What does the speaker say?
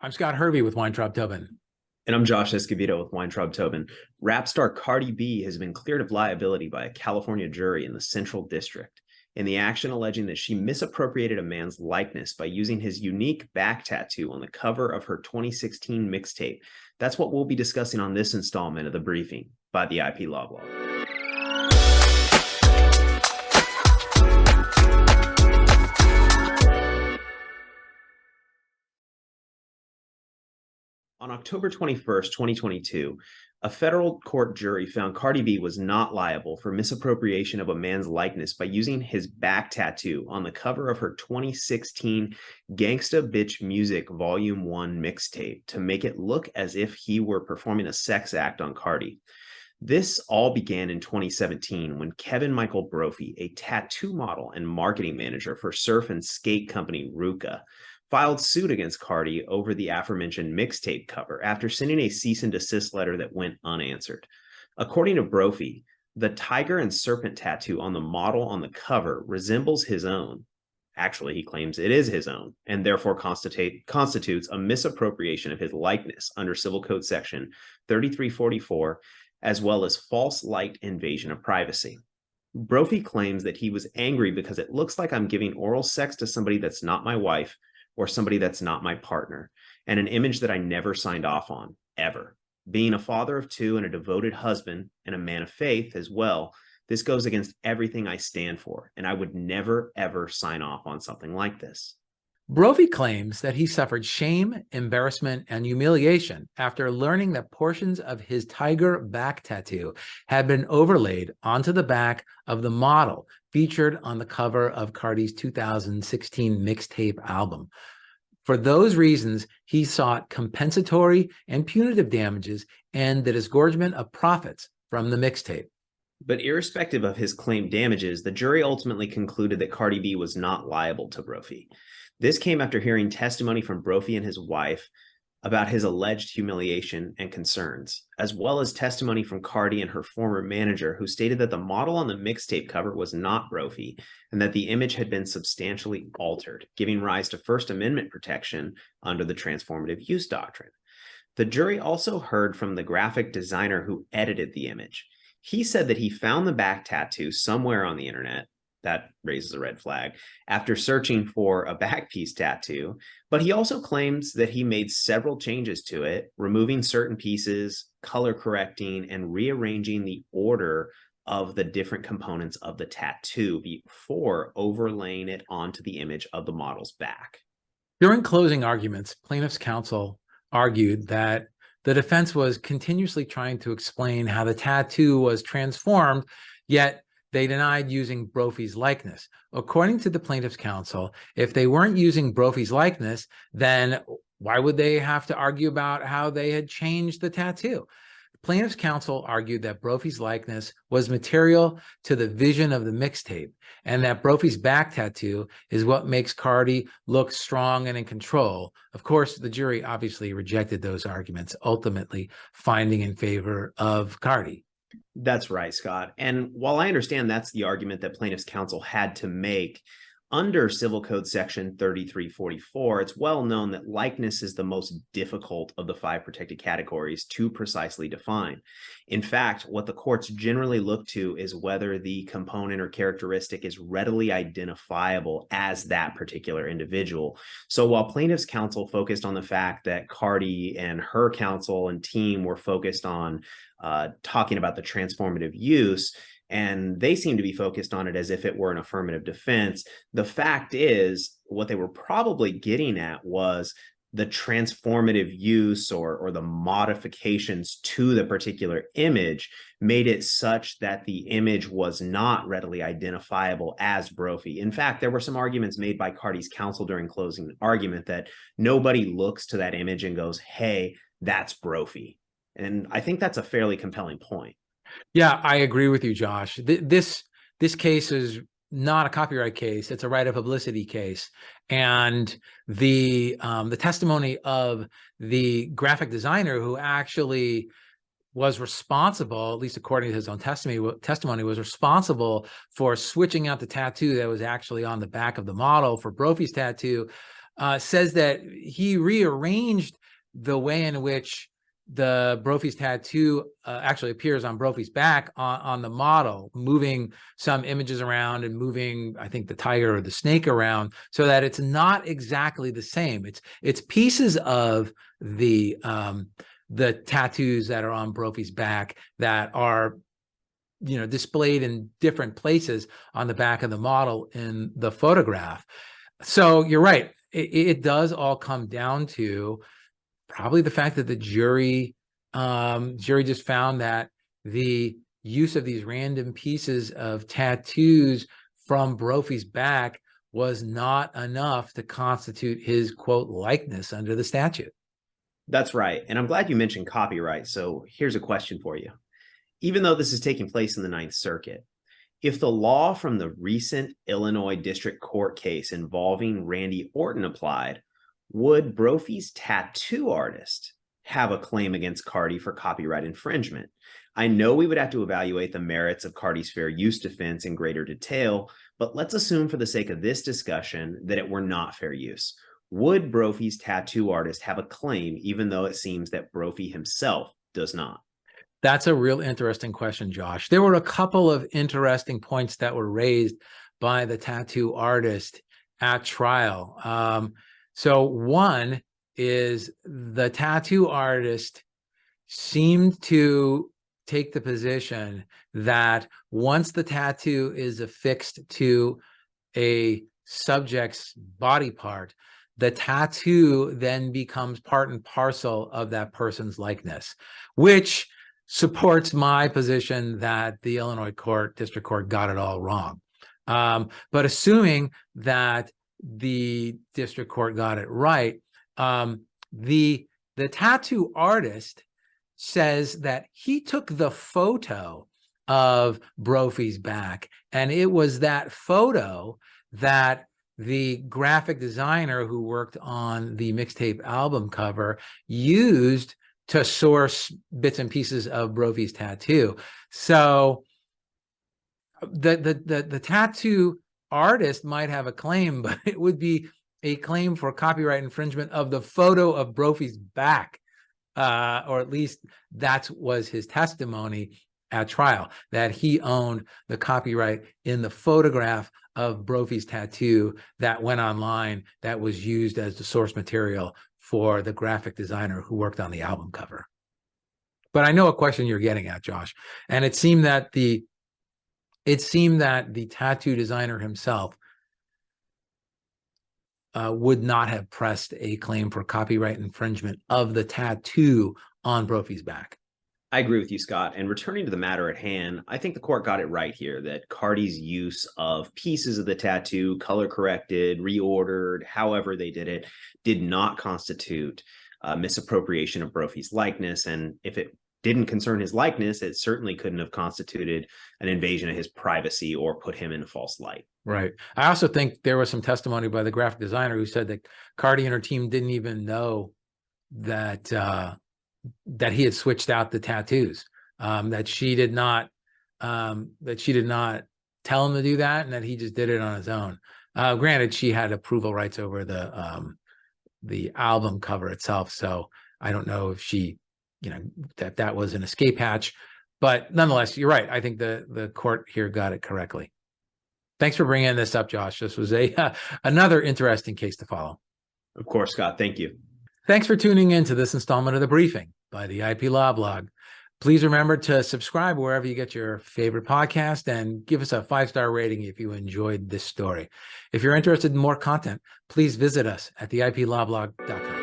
I'm Scott Hervey with Weintraub Tobin. And I'm Josh Escovedo with Weintraub Tobin. Rap star Cardi B has been cleared of liability by a California jury in the Central District in the action alleging that she misappropriated a man's likeness by using his unique back tattoo on the cover of her 2016 mixtape. That's what we'll be discussing on this installment of The Briefing by the IP Law Blog. On October 21st, 2022, a federal court jury found Cardi B was not liable for misappropriation of a man's likeness by using his back tattoo on the cover of her 2016 Gangsta Bitch Music Volume 1 mixtape to make it look as if he were performing a sex act on Cardi. This all began in 2017 when Kevin Michael Brophy, a tattoo model and marketing manager for surf and skate company Ruka, filed suit against Cardi over the aforementioned mixtape cover after sending a cease and desist letter that went unanswered. According to Brophy, the tiger and serpent tattoo on the model on the cover resembles his own. Actually, he claims it is his own, and therefore constitutes a misappropriation of his likeness under Civil Code Section 3344, as well as false light invasion of privacy. Brophy claims that he was angry because it looks like I'm giving oral sex to somebody that's not my wife, or somebody that's not my partner, and an image that I never signed off on, ever. Being a father of two and a devoted husband and a man of faith as well, this goes against everything I stand for, and I would never, ever sign off on something like this. Brophy claims that he suffered shame, embarrassment, and humiliation after learning that portions of his tiger back tattoo had been overlaid onto the back of the model featured on the cover of Cardi's 2016 mixtape album. For those reasons, he sought compensatory and punitive damages and the disgorgement of profits from the mixtape. But irrespective of his claimed damages, the jury ultimately concluded that Cardi B was not liable to Brophy. This came after hearing testimony from Brophy and his wife about his alleged humiliation and concerns, as well as testimony from Cardi and her former manager, who stated that the model on the mixtape cover was not Brophy and that the image had been substantially altered, giving rise to First Amendment protection under the transformative use doctrine. The jury also heard from the graphic designer who edited the image. He said that he found the back tattoo somewhere on the internet. That raises a red flag after searching for a back piece tattoo, but he also claims that he made several changes to it, removing certain pieces, color correcting, and rearranging the order of the different components of the tattoo before overlaying it onto the image of the model's back. During closing arguments, plaintiff's counsel argued that the defense was continuously trying to explain how the tattoo was transformed, yet they denied using Brophy's likeness. According to the plaintiff's counsel, if they weren't using Brophy's likeness, then why would they have to argue about how they had changed the tattoo? The plaintiff's counsel argued that Brophy's likeness was material to the vision of the mixtape, and that Brophy's back tattoo is what makes Cardi look strong and in control. Of course, the jury obviously rejected those arguments, ultimately finding in favor of Cardi. That's right, Scott. And while I understand that's the argument that plaintiff's counsel had to make, under Civil Code Section 3344, it's well known that likeness is the most difficult of the 5 protected categories to precisely define. In fact, what the courts generally look to is whether the component or characteristic is readily identifiable as that particular individual. So while plaintiff's counsel focused on the fact that Cardi and her counsel and team were focused on talking about the transformative use, and they seem to be focused on it as if it were an affirmative defense, the fact is what they were probably getting at was the transformative use or the modifications to the particular image made it such that the image was not readily identifiable as Brophy. In fact, there were some arguments made by Cardi's counsel during closing argument that nobody looks to that image and goes, hey, that's Brophy. And I think that's a fairly compelling point. Yeah, I agree with you, Josh. This case is not a copyright case; it's a right of publicity case. And the testimony of the graphic designer who actually was responsible, at least according to his own testimony, was responsible for switching out the tattoo that was actually on the back of the model for Brophy's tattoo. says that he rearranged the way in which the Brophy's tattoo actually appears on Brophy's back on the model, moving some images around and moving, I think, the tiger or the snake around, so that it's not exactly the same. It's pieces of the tattoos that are on Brophy's back that are, you know, displayed in different places on the back of the model in the photograph. So you're right. It does all come down to probably the fact that the jury just found that the use of these random pieces of tattoos from Brophy's back was not enough to constitute his, quote, likeness under the statute. That's right. And I'm glad you mentioned copyright. So here's a question for you. Even though this is taking place in the Ninth Circuit, if the law from the recent Illinois District Court case involving Randy Orton applied, would Brophy's tattoo artist have a claim against Cardi for copyright infringement? I know we would have to evaluate the merits of Cardi's fair use defense in greater detail, but let's assume for the sake of this discussion that it were not fair use. Would Brophy's tattoo artist have a claim, even though it seems that Brophy himself does not? That's a real interesting question, Josh. There were a couple of interesting points that were raised by the tattoo artist at trial. So one is the tattoo artist seemed to take the position that once the tattoo is affixed to a subject's body part, the tattoo then becomes part and parcel of that person's likeness, which supports my position that the Illinois District Court got it all wrong. But assuming that the district court got it right, the tattoo artist says that he took the photo of Brophy's back, and it was that photo that the graphic designer who worked on the mixtape album cover used to source bits and pieces of Brophy's tattoo. So the tattoo artist might have a claim, but it would be a claim for copyright infringement of the photo of Brophy's back, or at least that was his testimony at trial, that he owned the copyright in the photograph of Brophy's tattoo that went online, that was used as the source material for the graphic designer who worked on the album cover. But I know a question you're getting at, Josh, and it seemed that the tattoo designer himself would not have pressed a claim for copyright infringement of the tattoo on Brophy's back. I agree with you, Scott. And returning to the matter at hand, I think the court got it right here that Cardi's use of pieces of the tattoo, color corrected, reordered, however they did it, did not constitute misappropriation of Brophy's likeness. And if it didn't concern his likeness, it certainly couldn't have constituted an invasion of his privacy or put him in a false light. Right. I also think there was some testimony by the graphic designer who said that Cardi and her team didn't even know that that he had switched out the tattoos, that she did not tell him to do that, and that he just did it on his own. Granted, she had approval rights over the album cover itself, so I don't know if she, that was an escape hatch, but nonetheless, you're right. I think the court here got it correctly. Thanks for bringing this up, Josh. This was another interesting case to follow. Of course, Scott. Thank you. Thanks for tuning in to this installment of The Briefing by the IP Law Blog. Please remember to subscribe wherever you get your favorite podcast and give us a 5-star rating if you enjoyed this story. If you're interested in more content, please visit us at theiplawblog.com.